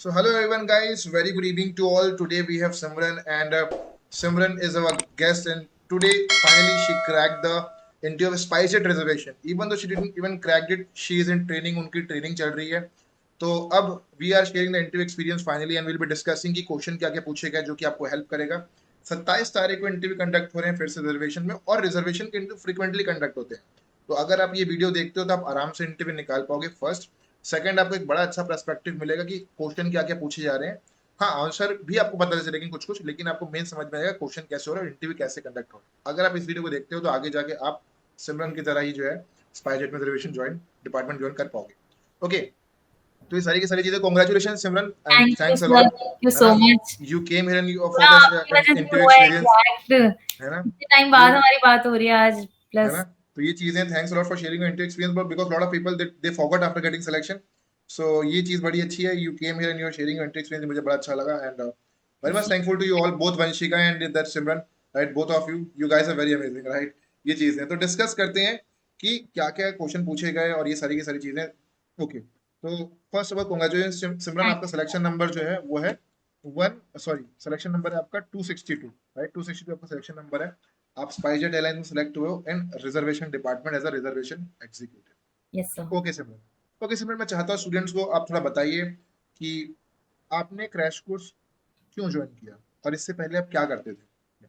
So hello everyone guys, very good evening to all. Today we have Simran and Simran is our guest and today finally she cracked the interview of SpiceJet reservation. Even though she didn't even cracked it, she is in training, उनकी training चल रही है. तो अब we are sharing the interview experience finally and will be discussing कि question क्या क्या पूछे गए जो कि आपको हेल्प करेगा. 27 तारीख को इंटरव्यू कंडक्ट हो रहे हैं फिर से रिजर्वेशन में और रिजर्वेशन के इंटरव्यू फ्रिक्वेंटली कंडक्ट होते हैं. तो अगर आप ये वीडियो देखते हो तो आप आराम से इंटरव्यू निकाल पाओगे. फर्स्ट सेकंड आपको एक बड़ा अच्छा पर्सपेक्टिव मिलेगा कि क्वेश्चन क्या क्या पूछे जा रहे हैं. हाँ, आंसर भी आपको पता चलेगा कुछ कुछ, लेकिन आपको मेन समझ में आएगा क्वेश्चन कैसे हो रहा है, इंटरव्यू कैसे कंडक्ट हो रहा है. अगर आप इस वीडियो को देखते हो तो आगे जाके आप सिमरन की तरह ही जो है स्पाइसजेट में रिजर्वेशन डिपार्टमेंट ज्वाइन कर पाओगे. ओके, तो ये सारी की सारी चीजें congratulation Simran and thank you thanks a sir, lot. Thank you है सो ना, much. You came here and for पूरा द आपकी वजह से इंटरव्यू हुआ है एक्सपीरियंस. एग्जैक्ट। है ना, इतने टाइम ये बाद हमारी बात हो रही है आज है प्लस। ना, तो ये चीजें thanks lot for sharing your interview experience but because lot of people they forgot after getting selection. So ये चीज बड़ी अच्छी है. You came here and you are sharing your interview experience, मुझे बड़ा अच्छा लगा and very much thankful to you all, both Vanshika and that Simran, right, both of you, you guys are very amazing, right. ये चीज है, तो डिस्कस करते हैं कि क्या क्या क्वेश्चन पूछे गए और ये सारी की सारी चीजें. ओके, तो फर्स्ट ऑफ ऑल कांग्रेचुलेशन सिमरन, आपका सिलेक्शन नंबर जो है वो है वन, सॉरी सिलेक्शन नंबर है आपका 262, राइट. 262 आपका सिलेक्शन नंबर है. आप स्पाइसजेट एयरलाइन में सिलेक्ट हुए हो in reservation department as a reservation executive. Yes sir. Okay Simran, okay Simran, मैं चाहता हूँ स्टूडेंट्स को आप थोड़ा बताइए कि आपने क्रैश कोर्स क्यों ज्वाइन किया और इससे पहले आप क्या करते थे.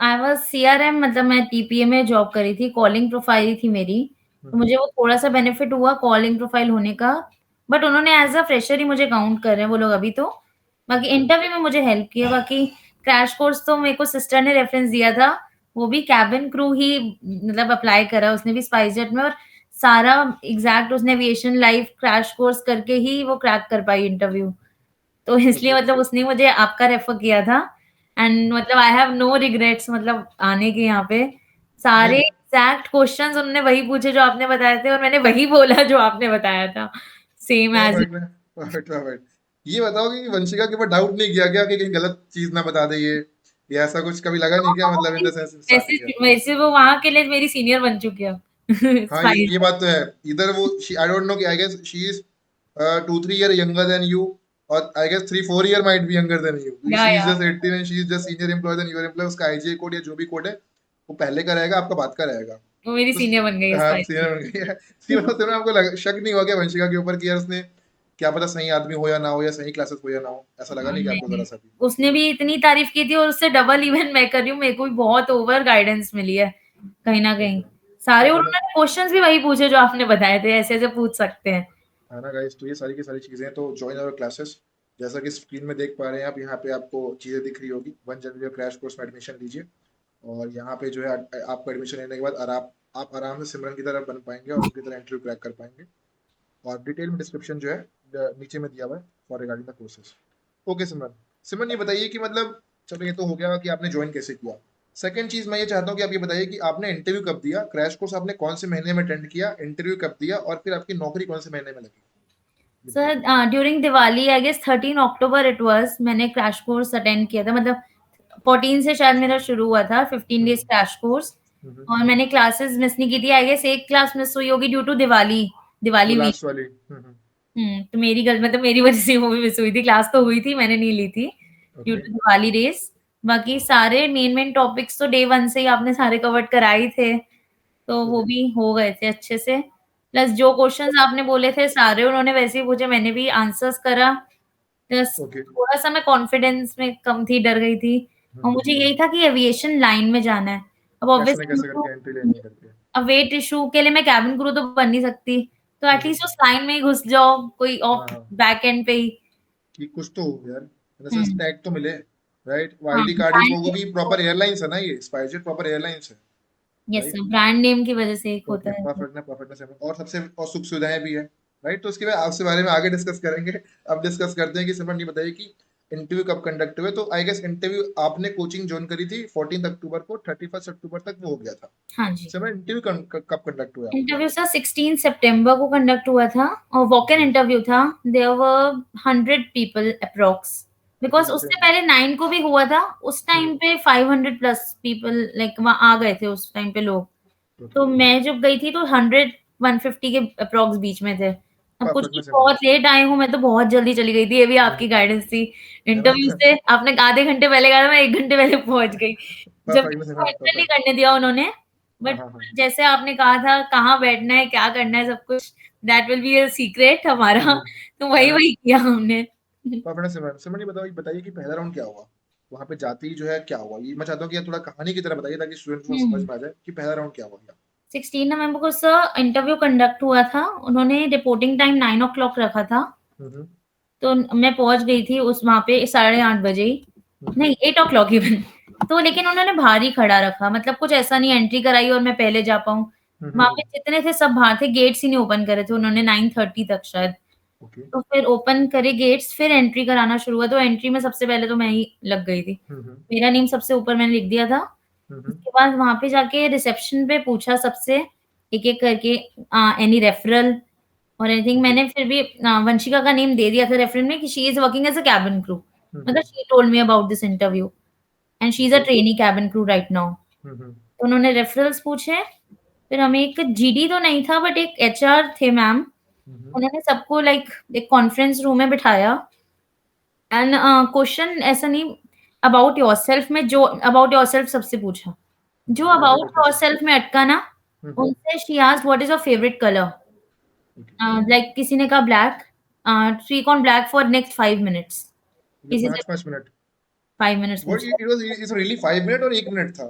आई वाज सीआरएम, मतलब मैं टीपीए में जॉब करी थी, कॉलिंग प्रोफाइल ही थी मेरी। तो मुझे वो थोड़ा सा बेनिफिट हुआ कॉलिंग प्रोफाइल होने का, बट उन्होंने एज अ फ्रेशर ही मुझे काउंट कर रहे हैं वो लोग अभी तो। बाकी इंटरव्यू में मुझे हेल्प किया। बाकी क्रैश कोर्स तो मेरे को सिस्टर ने रेफरेंस दिया था, वो भी कैबिन क्रू ही मतलब अप्लाई करा उसने भी स्पाइसजेट में, और सारा एग्जैक्ट उसने एविएशन लाइव क्रैश कोर्स करके ही वो क्रैक कर पाई इंटरव्यू। तो इसलिए मतलब उसने मुझे आपका रेफर किया था एंड मतलब आई हैव नो रिग्रेट्स मतलब आने के यहाँ पे। सारे नहीं, एग्जैक्ट क्वेश्चंस उन्होंने वही पूछे जो आपने बताए थे और मैंने वही बोला जो आपने बताया था, सेम एज। परफेक्ट है, परफेक्ट परफेक्ट. ये बताओ कि वंशिका के ऊपर डाउट नहीं किया क्या कि कहीं गलत चीज ना बता दे ये, या ऐसा कुछ कभी लगा नहीं क्या, मतलब इन द सेंस स्टार्टिंग में. वैसे वैसे वो वहां के लिए मेरी सीनियर बन चुकी है अब हाँ, स्पाइस। ये बात तो है. इधर वो आई डोंट नो कि I guess she is 2-3 year younger than you, और I guess 3-4 year might be younger than you. She is या just 18 and she is just senior employ than your employ. उसका आईजीए कोड या जो भी code है वो पहले का रहेगा, आपका बाद का रहेगा. वो मेरी तो सीनियर बन गई है हाँ, स्पाइस में। सीनियर बन गई है. सीनियर आपको शक नहीं हुआ क्या वंशिका के ऊपर कि यार उसने क्या पता सही आदमी हो या ना हो, या सही क्लासेस हो या ना हो, ऐसा लगा नहीं कि नहीं आपको नहीं, जरा सा भी. उसने भी इतनी तारीफ की थी और उससे डबल इवन मैं कर रही हूँ, मेरे को भी बहुत ओवर गाइडेंस मिली है कहीं ना कहीं। सारे तो मैं, उन्होंने क्वेश्चंस भी वही पूछे जो आपने बताए थे, ऐसे ऐसे पूछ सकते हैं। है ना गाइस, तो ये सारी की सारी चीजें, तो ज्वाइन आवर क्लासेस. जैसा कि स्क्रीन में देख पा रहे हैं आप, यहाँ पे आपको चीजें दिख रही होगी. 1 जनवरी क्रैश कोर्स में एडमिशन लीजिए और यहाँ पे जो है आपको एडमिशन लेने के बाद आप आराम से सिमरन की तरह बन पाएंगे और उनकी तरह इंटरव्यू क्रैक कर पाएंगे. और डिटेल में डिस्क्रिप्शन जो है नीचे में दिया हुआ है for regarding the courses. Okay Simran, Simran ये बताइए कि मतलब चलो ये तो हो गया कि आपने ज्वाइन कैसे किया. सेकंड चीज मैं ये चाहता हूँ कि आप ये बताइए कि आपने इंटरव्यू कब दिया, क्रैश कोर्स आपने कौन से महीने में अटेंड किया, इंटरव्यू कब दिया और फिर आपकी नौकरी कौन से महीने में लगी. ये बताइए. Sir during Diwali I guess 13 October it was, मैंने क्रैश कोर्स अटेंड किया था। मतलब 14 से शायद मेरा शुरू हुआ था, 15 डेज क्रैश कोर्स। हम्म. और मैंने क्लासेस मिस नहीं की थी, आई गेस एक क्लास मिस हुई होगी ड्यू टू दिवाली, वो दिवाली वीक। लास्ट वाली. तो मेरी गल मतलब मेरी वजह से वो भी मिस हुई थी, क्लास तो हुई थी, मैंने नहीं ली थी due okay. To Diwali days. बाकी सारे मेन मेन टॉपिक्स तो डे वन से ही आपने सारे कवर कराए थे, तो वो ओके. भी हो गए थे अच्छे से। प्लस जो क्वेश्चंस आपने बोले थे सारे उन्होंने वैसे ही पूछे, मैंने भी आंसर्स करा। Plus okay. थोड़ा सा मैं कॉन्फिडेंस में कम थी, डर गई थी। और मुझे यही था कि एविएशन लाइन में जाना है। अब कैसे न ऑब्वियसली कैसे करके एंट्री लेनी है करके. अब वेट इशू के लिए मैं कैबिन क्रू तो बन नहीं सकती, तो एटलीस्ट उस लाइन में ही घुस जाओ कोई हाँ ऑफ हाँ, बैक एंड पे ही। कि कुछ तो हो यार, in the sense hmm, tag तो मिले, राइट. वो हाँ, आईडी कार्ड ही, वो भी प्रॉपर एयरलाइंस है ना, ये स्पाइसजेट प्रॉपर एयरलाइंस है, yes right. Sir, brand name की वजह से एक ओके, होता है। परफेक्ट है. और सबसे और सुख सुविधाएं भी है, राइट. तो उसके बाद आपसे बारे में आगे डिस्कस करेंगे. अब डिस्कस करते हैं कि सिमरन ये बताइए कि इंटरव्यू कब कंडक्ट हुए. तो आई गेस इंटरव्यू आपने कोचिंग ज्वाइन करी थी 14 अक्टूबर को, 31 अक्टूबर तक वो हो गया था. हाँ जी। सिमरन इंटरव्यू कब कंडक्ट हुआ आपका. इंटरव्यू सर 16 सितंबर को कंडक्ट हुआ था और वॉक इन ओके. इंटरव्यू था। There were 100 people approx, okay, because जैसे. उससे पहले 9 को भी हुआ था। उस हम्म. टाइम पे 500 प्लस पीपल लाइक वहाँ आ गए थे उस टाइम पे लोग। ओके. तो मैं जब गई थी तो 100 150 के अप्रॉक्स बीच में थे। अब कुछ परफेक्ट भी ना सिमरन। बहुत लेट आई हूँ, मैं तो बहुत जल्दी चली गई थी, ये भी आपकी गाइडेंस थी। है ना? इंटरव्यू से आपने आधे घंटे पहले कहा था, मैं 1 घंटे पहले पहुँच गई। परफेक्ट जबकि ना मुझको सिमरन, एंटर नहीं परफेक्ट। करने दिया उन्होंने, हाँ, बट हाँ, हाँ। जैसे आपने कहा था कहाँ बैठना है, क्या करना है, सब कुछ that will be a secret हमारा, तो है ना? वही-वही किया हमने। परफेक्ट ना सिमरन। सिमरन ये बताइए कि पहला राउंड क्या हुआ? वहाँ पे जाते ही जो है क्या हुआ? ये मैं चाहता हूँ कि आप थोड़ा कहानी की तरह बताइए ताकि स्टूडेंट को समझ हुँ। में आ जाए कि पहला राउंड क्या हुआ? 16 नवंबर को सर इंटरव्यू कंडक्ट हुआ था। उन्होंने रिपोर्टिंग टाइम 9 ओ क्लॉक रखा था। हुँ, हुँ। तो मैं पहुँच गई थी उस वहाँ पे 8:30 बजे ही, हुँ, हुँ। नहीं 8 ओ क्लॉक इवन। तो लेकिन उन्होंने बाहर ही खड़ा रखा, मतलब कुछ ऐसा नहीं एंट्री कराई और मैं पहले जा पाऊँ। हुँ, हुँ, वहाँ पे हुँ। जितने थे सब बाहर थे, गेट्स ही नहीं ओपन करे थे उन्होंने 9:30 तक शायद। ओके। तो फिर ओपन करे गेट्स, फिर एंट्री कराना शुरू हुआ, तो एंट्री में सबसे पहले तो मैं ही लग गई थी। हुँ, हुँ। मेरा नेम सबसे ऊपर मैंने लिख दिया था। हुँ, हुँ। उसके बाद वहाँ पे जाके रिसेप्शन पे पूछा सबसे एक-एक करके एनी रेफरल और एनीथिंग, ओके। मैंने फिर भी वंशिका का नेम दे दिया था रेफरल में कि she is working as a cabin crew. हुँ, मतलब हुँ। She told me about this interview and she is a okay. Trainee cabin crew right now. हुँ, हुँ। तो उन्होंने रेफरल्स पूछे, फिर हमें एक जीडी तो नहीं था बट एक एचआर थे मैम, हुँ, हुँ। उन्होंने सबको लाइक एक कॉन्फ्रेंस रूम में बिठाया एंड क्वेश्चन ऐसा नहीं अबाउट योरसेल्फ में, जो अबाउट योरसेल्फ सबसे पूछा। जो okay, about okay, okay. Yourself में अटका ना, हुँ, हुँ। उनसे she asked what is your favourite colour? Okay. Like किसी ने कहा black, speak on black for next 5 minutes. ये किसी से 5-5 मिनट। 5 मिनट्स व्हाट पूछा। इट रियली 5 मिनट और 1 मिनट था?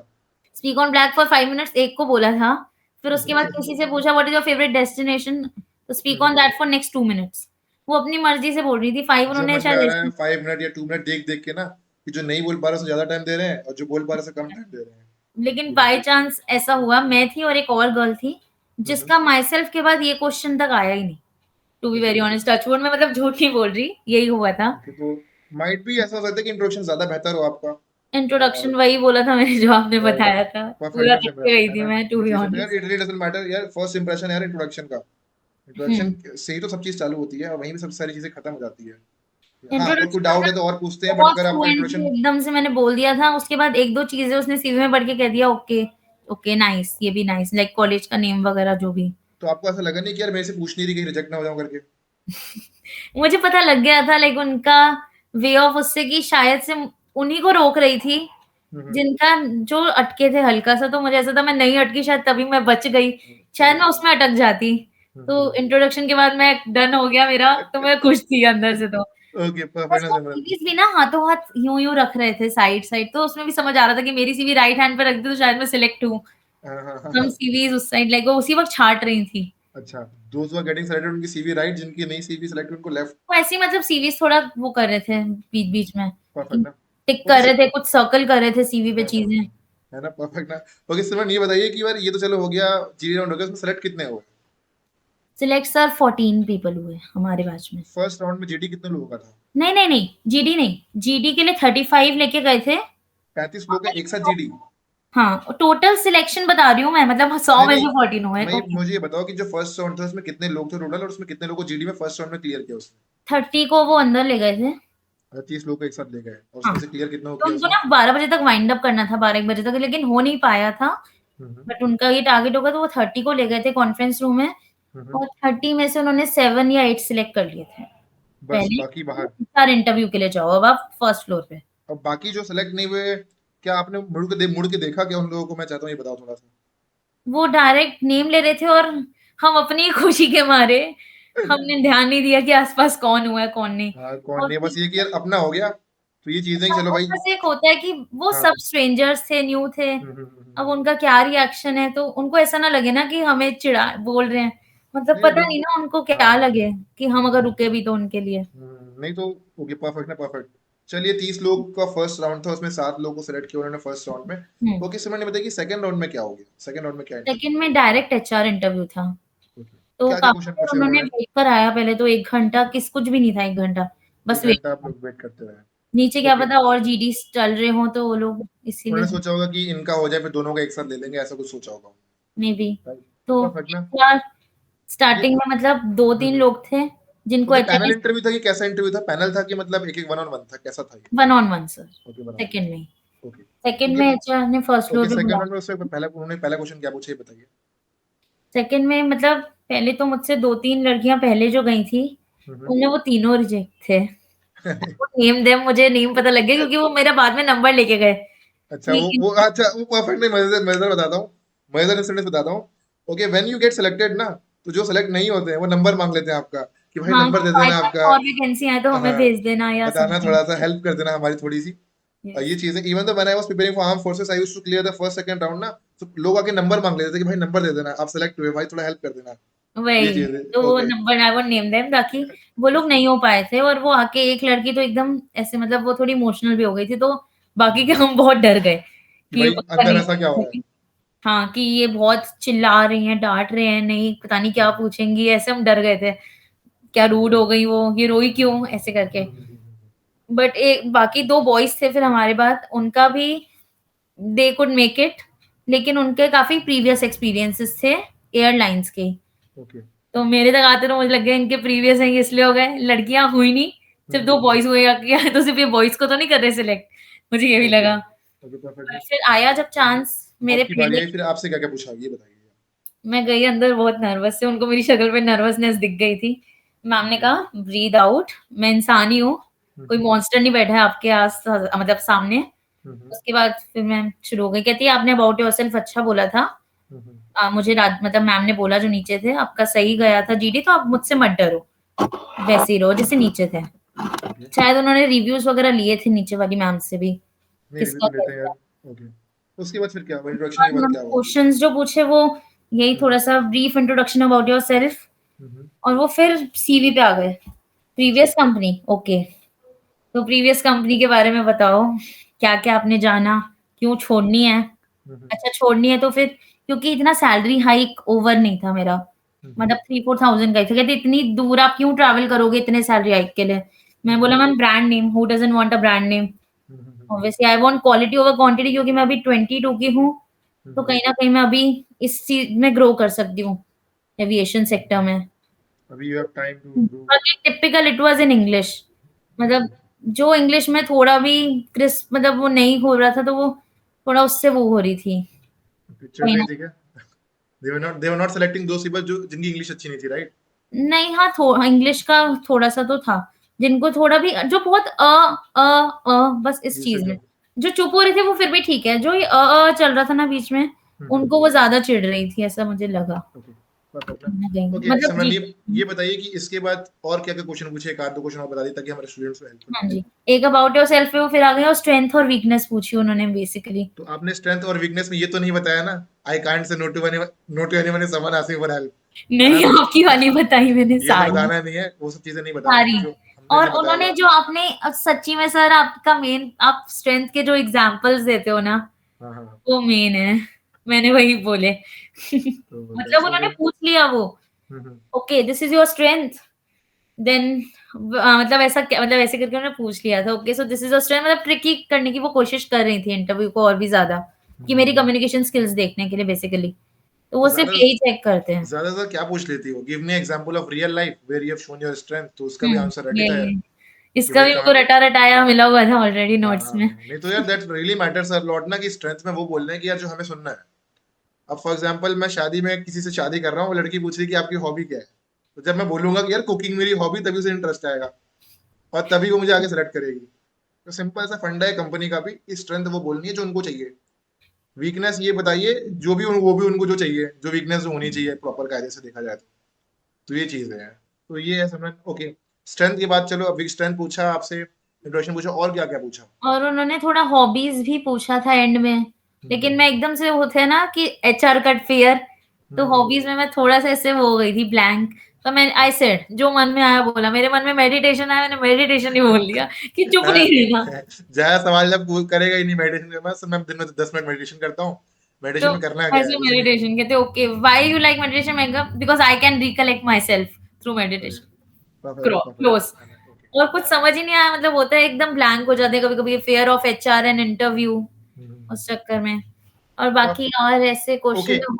Speak on black for 5 minutes एक को बोला था, फिर उसके बाद ओके। किसी से पूछा what is your favourite destination? तो हुँ, स्पीक हुँ। On that for next 2 minutes. वो अपनी मर्ज़ी से बोल रही थी, 5 उन्होंने समझ में आ शायद रहा है ऐसे 5 मिनट या 2 मिनट देख-देख के ना कि जो नहीं बोल पा रहा है उसे ज़्यादा टाइम दे रहे हैं और जो बोल पा रहा है उसे कम टाइम दे रहे हैं। लेकिन जी। बाय चांस ऐसा हुआ, मैं थी और एक और गर्ल थी, हुँ, हुँ। जिसका माय सेल्फ के बाद ये क्वेश्चन तक आया ही नहीं। To be very okay. Honest touchwood मैं मतलब झूठ नहीं बोल रही, यही हुआ था। ओके, तो माइट बी ऐसा हो सकता है कि इंट्रोडक्शन ज़्यादा बेहतर हो आपका इंट्रोडक्शन और वही बोला था मैंने जो आपने बताया था। परफेक्ट पूरा ना लिख सिमरन, के गई है थी ना? मैं टू ये बी चीज़ होती है यार, honest. It really doesn't matter यार, फर्स्ट इंप्रेशन है यार इंट्रोडक्शन का। हुँ। इंट्रोडक्शन से ही तो सब चीज़ चालू होती है और वहीं पे सब सारी चीज़ें खत्म हो जाती है। हाँ, अगर कोई इंट्रोडक्शन डाउट है मतलब तो और पूछते हैं बट बहुत अगर आपका फ्लुएंटली इंट्रोडक्शन एकदम से मैंने बोल दिया था, उसके बाद 1-2 चीज़ें उसने सीवी में पढ़ के कह दिया ओके, ओके नाइस, ये भी नाइस लाइक कॉलेज का नेम वगैरह जो भी। तो आपको ऐसा लगा नहीं कि यार मेरे से पूछ नहीं रही कहीं रिजेक्ट ना हो जाऊँ करके? मुझे पता लग गया था लाइक उनका वे ऑफ उससे कि शायद से उन्हीं को रोक रही थी, हुँ, हुँ। जिनका जो अटके थे हल्का-सा, तो मुझे ऐसा था मैं नहीं अटकी शायद तभी मैं बच गई। शायद मैं ओके। उसमें अटक जाती। हुँ, हुँ, तो हुँ। इंट्रोडक्शन के बाद मैं डन हो गया मेरा, तो मैं खुश थी अंदर से तो। ओके, परफेक्ट बस ना वो सिमरन। सीवीज़ भी ना हाथों-हाथ यूँ-यूँ रख रहे थे साइड-साइड, तो उसमें भी समझ आ रहा था कि मेरी सीवी राइट हैंड पे रख दी तो शायद मैं सिलेक्ट हूँ। हाँ, हाँ, हाँ, हम हाँ। सीवीज़ उस साइड लाइक वो उसी वक़्त छाँट रही थी। अच्छा, those who are getting selected उनकी सीवी राइट, जिनकी नहीं सीवी सिलेक्टेड उनको लेफ्ट। वो ऐसे ही मतलब सीवीज़ थोड़ा वो कर रहे थे बीच-बीच में, परफेक्ट कि ना। टिक ओके कर रहे थे, कुछ सर्कल कर रहे थे सीवी पे हाँ, हाँ, चीज़ें। हाँ। है ना, परफेक्ट ना। ओके सिमरन ये बताइए कि यार ये तो चलो हो गया, जीडी राउंड हो गया, उसमें सेलेक्ट कितने हुए? सिलेक्ट सर 14 पीपल हुए हमारे बैच में। फर्स्ट राउंड में जीडी कितने लोगों का था? नहीं, नहीं, नहीं, जीडी नहीं, जीडी के लिए 35 लेके गए थे। 35 लोग का एक साथ जीडी? हाँ, टोटल सिलेक्शन बता रही हूँ मैं मतलब 100 नहीं, में नहीं, से 14 हुए। नहीं ओके, मुझे ये बताओ कि जो फर्स्ट राउंड था उसमें कितने लोग थे टोटल और उसमें कितने लोगों को जीडी में फर्स्ट राउंड में क्लियर किया उसने? 30 को वो अंदर ले गए थे। 30 लोग को एक साथ ले गए और हाँ, उसमें से क्लियर कितना को तो किया उनको उसने? ना 12 बजे तक वाइंड अप करना था, 12-1 बजे तक, लेकिन हो नहीं पाया था। हुँ, हुँ। बट उनका ये टारगेट होगा तो वो 30 को ले गए थे कॉन्फ्रेंस रूम में हुँ, हुँ। और 30 में से उन्होंने 7 या 8 सिलेक्ट कर लिए थे। बस पहले बाकी बाहर। 4 इंटरव्यू के लिए जाओ, अब आप फर्स्ट फ्लोर पे। और बाकी जो सेलेक्ट नहीं हुए, क्या आपने मुड़ के देखा क्या उन लोगों को? मैं चाहता हूँ ये बताओ थोड़ा-सा। वो डायरेक्ट नेम ले रहे थे और हम अपनी खुशी के मारे हमने ध्यान नहीं दिया कि आस-पास कौन हुआ है, कौन नहीं। हाँ, कौन और नहीं फिर बस ये कि यार अपना हो गया, तो ये चीज़ है कि चलो और भाई बस एक होता है कि वो हाँ। सब स्ट्रेंजर्स थे, न्यू थे। हुँ, हुँ, हुँ, अब हुँ। उनका क्या रिएक्शन है, तो उनको ऐसा ना लगे ना कि हमें चिढ़ा बोल रहे हैं। मतलब नहीं, नहीं पता बिल नहीं ना उनको हाँ। क्या लगे कि हम अगर रुके भी तो उनके लिए। नहीं तो ओके परफेक्ट ना परफेक्ट। चलिए 30 लोग का फर्स्ट राउंड था, उसमें 7 लोगों को सेलेक्ट किया उन्होंने फर्स्ट राउंड में। हुँ। ओके सिमरन ये बताइए कि सेकंड राउंड में क्या हो गया? सेकंड राउंड में क्या इंटरव्यू सेकंड में डायरेक्ट एचआर इंटरव्यू था। ओके। तो क्या-क्या काफ़ी क्वेश्चन देर पूछे उन्होंने उन्होंने? वेट कराया पहले तो 1 घंटा कुछ भी नहीं था 1 घंटा, 1 बस वेट घंटा आप था। लोग वेट करते रहे। नीचे क्या ओके। पता और जीडीज़ चल रहे हों तो वो लोग उन्होंने इसीलिए सोचा होगा कि इनका हो जाए फिर दोनों का एक साथ ले लेंगे, ऐसा कुछ सोचा होगा मेबी। राइट? तो परफेक्ट ना। एचआर ये स्टार्टिंग में मतलब हुँ, 2-3 हुँ। लोग थे जिनको ओके पैनल एचआर इंटरव्यू था कि कैसा इंटरव्यू था? पैनल था कि मतलब एक-एक वन ऑन वन था, कैसा था ये? One on one sir, okay one on one. Second में। ओके। तो सेकंड ये में एचआर ने फर्स्ट फ्लोर ओके पे सेकंड बुलाया। राउंड में उससे पहला उन्होंने पहला क्वेश्चन क्या पूछा ये बताइए? सेकंड में मतलब पहले तो मुझसे 2-3 लड़कियाँ पहले जो गई थी, उनमें वो तीनों रिजेक्ट थे। नेम देम मुझे नेम पता लग गया क्योंकि वो मेरा बाद में नंबर लेके गए अच्छा कि वो अच्छा वो परफेक्ट नहीं, मजेदार बताता हूँ, मजेदार इंसिडेंट बताता हूँ। Okay, when you get selected ना, तो जो सिलेक्ट नहीं होते हैं वो नंबर मांग लेते हैं आपका कि भाई हाँ, नंबर दे वो देना आएगा आपका। और वैकेंसी आए तो हमें हाँ, भेज देना या बताना समथिंग। थोड़ा सा, हेल्प कर देना हमारी थोड़ी सी। ये यस, चीज है। इवन तो when I was preparing for arm forces, I used to clear the first second round ना, तो लोग आके नंबर मांग लेते थे कि भाई नंबर दे देना, आप सेलेक्ट हुए भाई, थोड़ा हेल्प कर देना। ये वही। चीज है। तो वो okay. Number I won't name them ताकि वो लोग नहीं हो पाए थे और वो आके एक लड़की तो एकदम ऐसे मतलब वो थोड़ी इमोशनल भी हो गई थी, तो बाकी के हम बहुत डर गए कि कि भाई पता अंदर नहीं ऐसा क्या हो रहा है। हाँ, कि ये बहुत चिल्ला रही हैं, डाँट रहे हैं, नहीं पता नहीं क्या पूछेंगी, ऐसे हम डर गए थे। क्या रूड हो गई वो, ये रोई क्यों? ऐसे करके। बट एक बाकी 2 बॉयज़ थे फिर हमारे बाद, उनका भी दे कुड मेक इट, लेकिन उनके काफ़ी प्रीवियस एक्सपीरियंसेस थे एयरलाइन्स के। ओके। तो मेरे तक आते तो मुझे लग गया इनके प्रीवियस हैं ये इसलिए हो गए, लड़कियाँ हुई नहीं, सिर्फ़ 2 बॉयज़ हुए या क्या तो सिर्फ़ ये बॉयज़ को तो नहीं कर रहे सिलेक्ट, मुझे ये भी ओके। लगा। ओके, पर परफेक्ट। फिर आया जब चांस मेरे आपकी बारी पहले आई, फिर आपसे क्या क्या पूछा ये बताइए। मैं गई अंदर बहुत नर्वस से, उनको मेरी शक्ल पे नर्वसनेस दिख गई थी। मैम ने ओके। कहा ब्रीथ आउट, मैं इंसान ही हूँ, कोई मॉन्स्टर नहीं बैठा है आपके आस मतलब सामने। उसके बाद फिर मैं शुरू हो गई, कहती है आपने अबाउट योरसेल्फ अच्छा बोला था। मुझे मतलब मैम ने बोला जो नीचे थे आपका सही गया था जीडी, तो आप मुझसे मत डरो, वैसे ही रहो जैसे नीचे थे। ओके। शायद उन्होंने रिव्यूज वगैरह लिए थे नीचे वाली मैम से भी, नहीं, रिव्यू किसका तो लेते हैं कैसा। यार। ओके। उसके बाद फिर क्या हुआ, इंट्रोडक्शन बाद के बाद उन्होंने क्या हुआ? क्वेश्चंस जो पूछे वो यही थोड़ा सा ब्रीफ इंट्रोडक्शन अबाउट योरसेल्फ, और वो फिर सीवी पे आ गए। अच्छा। प्रीवियस कंपनी ओके, तो प्रीवियस कंपनी के बारे में बताओ, क्या-क्या आपने जाना, क्यों छोड़नी है? अच्छा छोड़नी है तो फिर क्योंकि इतना सैलरी हाइक ओवर नहीं था मेरा, मतलब 3-4,000 का ही था। कहते इतनी दूर आप क्यों ट्रैवल करोगे इतने सैलरी हाइक के लिए? मैं बोला ma'am brand name, who doesn't want a brand name? Obviously I want quality over quantity क्योंकि मैं अभी 22 की हूँ, तो कहीं न कहीं मैं अभी इस चीज़ में ग्रो कर सकती हूँ, एविएशन सेक्टर में। अभी you have time to do. बाकी typical it was in English, मतलब जो इंग्लिश में थोड़ा भी क्रिस्प मतलब वो नहीं हो रहा था, तो वो थोड़ा उससे वो हो रही थी, चिढ़ कहीं रही न थी क्या? They were not selecting those people जो जिनकी इंग्लिश अच्छी नहीं थी, राइट? नहीं हाँ, इंग्लिश का थोड़ा-सा तो था, जिनको थोड़ा भी जो बहुत बस इस चीज़ यूसेज में, ऑफ। जो चुप हो रहे थे वो फिर भी ठीक है, जो ये चल रहा था ना बीच में, उनको वो ज़्यादा चिढ़ रही थी, ऐसा मुझे लगा ओके, परफेक्ट ना। कहीं न कहीं। ओके, मतलब सिमरन जी ये बताइए कि इसके बाद और क्या-क्या क्वेश्चन पूछे, एक आध दो क्वेश्चन और बता दीजिए ताकि हमारे स्टूडेंट्स को हेल्पफुल हाँ हो। जी, एक अबाउट योरसेल्फ पे वो फिर आ गए और स्ट्रेंथ और वीकनेस पूछी उन्होंने बेसिकली। तो आपने स्ट्रेंथ और वीकनेस में ये तो नहीं बताया ना, I can't say no to anyone if someone asking for help, है ना? नहीं, आपकी वाली बताई मैंने ये तो सारी, बताना नहीं है, वो सब चीज़ें नहीं बतानी है सारी। जो हमने और नहीं बताया उन्होंने हुआ। जो आपने सच्ची में सर आपका मेन आप स्ट्रेंथ के जो एग्ज़ाम्पल्स देते हो ना, हाँ, हाँ, हाँ। वो मेन है। मैंने वही बोले। तो मतलब दैट्स उन्होंने ओके। पूछ लिया वो, हुँ, हुँ। Okay this is your strength, then मतलब ऐसा क्या मतलब ऐसे करके उन्होंने पूछ लिया था, okay so this is your strength, मतलब ट्रिकी करने की वो कोशिश कर रही थी इंटरव्यू को और भी ज़्यादा, हुँ, कि हुँ, मेरी हुँ। कम्युनिकेशन स्किल्स देखने के लिए बेसिकली। तो तो वो सिर्फ़ यही चेक करते हैं। ज़्यादातर क्या पूछ लेती हो? Give me example of real life where you have shown your strength, तो उसका भी आंसर रेडी था यार, यही। कि इसका भाई भी कहाँ। मेरे को रटा-रटाया मिला हुआ था ऑलरेडी हाँ, नोट्स हाँ, में। हाँ। नहीं तो यार that really matters a lot ना, कि स्ट्रेंथ में वो बोल रहे हैं कि यार जो हमें सुनना है। अब फॉर एग्जांपल मैं शादी में किसी से शादी कर रहा हूँ, वो लड़की पूछ रही है कि आपकी हॉबी क्या है? तो जब मैं बोलूँगा कि यार कुकिंग मेरी हॉबी, तभी उसे इंटरेस्ट आएगा और तभी वो मुझे आगे सेलेक्ट करेगी। तो सिंपल सा फंडा है कंपनी का भी, कि स्ट्रेंथ वो बोलनी है जो उनको चाहिए। वीकनेस ये बताइए जो भी वो भी उनको जो चाहिए, जो वीकनेस जो होनी चाहिए प्रॉपर कायदे से देखा जाए तो। तो ये चीज़ है। तो ये है समझ। ओके, स्ट्रेंथ की बात चलो, अभी स्ट्रेंथ पूछा आपसे, इंट्रोडक्शन पूछा, और क्या-क्या पूछा? और उन्होंने थोड़ा हॉबीज़ भी पूछा था एंड में, हुँ, लेकिन हुँ। मैं एकदम से होते हैं ना कि एचआर कट फेयर, हुँ, तो हुँ, हुँ। हॉबीज़ में मैं थोड़ा-सा ऐसे वो हो गई थी ब्लैंक। तो मैं आई सेड जो मन में आया बोला, मेरे मन में मेडिटेशन आया, मैंने मेडिटेशन ही बोल दिया कि चुप हाँ, नहीं रहना। ज़्यादा सवाल जब वो करेगा ही नहीं मेडिटेशन के बाद, तो मैं दिन में 10 मिनट मेडिटेशन करता हूँ। तो मेडिटेशन में करना क्या है? ऐसे कुछ नहीं। मेडिटेशन कहते okay why you like meditation? मैं कहा because I can recollect my self through meditation. Perfect, perfect. Close. और कुछ समझ ही नहीं आया, मतलब होता है एकदम ब्लैंक हो जाते हैं कभी-कभी, fear of HR and interview हुँ, हुँ, हुँ। उस चक्कर में। और बाकी परफ और ऐसे ओके। क्वेश्चन